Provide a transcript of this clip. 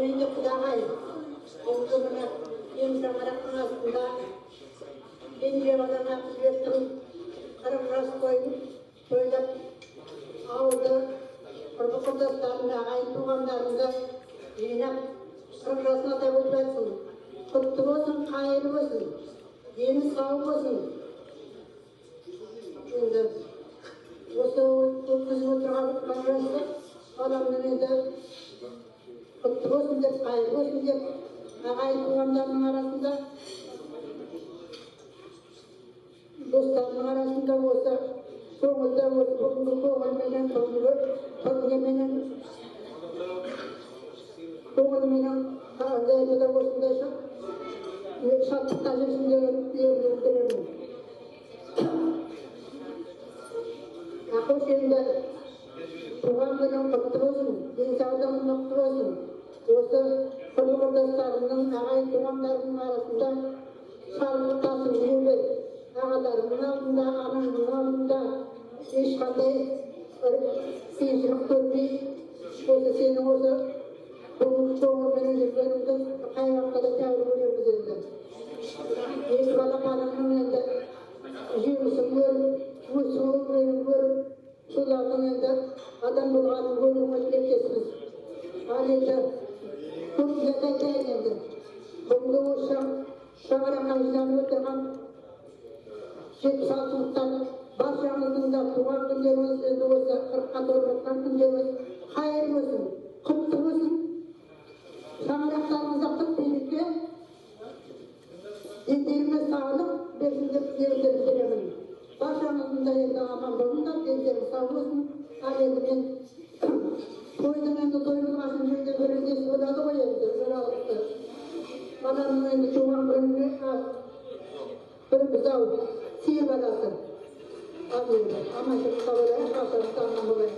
Önce kudağay, omzumuna en şamarakın aslında ben cevalarına sürekli karımraz koyup söylep ağırdı. Kırmızılarını, ağayın tuğanlarını yiyinep kırmızına da ötmesin. Kutlu olsun, hayırlı olsun, deni sağ olsun. Şimdi осы kızım oturağılıp kararası adamın önünde kutlu olsun deyip, hayırlı olsun deyip ağayın tuğanlarının arasında dostlarının arasında olsa soğulda olsa bugünkü soğulmenen soğulmenen ağzayla da olsundaysa şartlıkta jirsin diyebilirim. Hoş yerinde tuğan günün kutlu olsun, dinçağdığının kutlu olsun. Осы kulu dostlarının, ağay tuğanlarının arasında sağlıktasın diyebilir. Ağalarının altında, ananın altında ешқандай қиыншылық көрмей, осы сенің осы көңілменен жүргеніңді қай уақытта да тәуір көреміз енді. Екі балапаныңның енді жемісін көріп, өсуін көріп, солардың енді адам болғанын көруіңе тілектеспіз. Ал енді көпке айтайын енді. Бүгінгі осы шаңыраққа жиналып отырған 76-лықтар баршамыздың да туған күндеріміз, енді осы 40-қа толып жатқан күндеріміз хайырлы болсын, құтты болсын. Шаңырақтарымыз ақтық билікке дендеріңе саулық берсін деп тілегімді білдіремін. Баршамыздың да енді аман болыңдар, дендерің сау болсын. Ал енді мен тойдың енді тойылғасын жерде бөліндесі болады ғой енді, жоралықты. Адамның енді туған күніне бір бұзау сиыр баласы. Аман жүріп қабылайық, қасырықты аман болайық.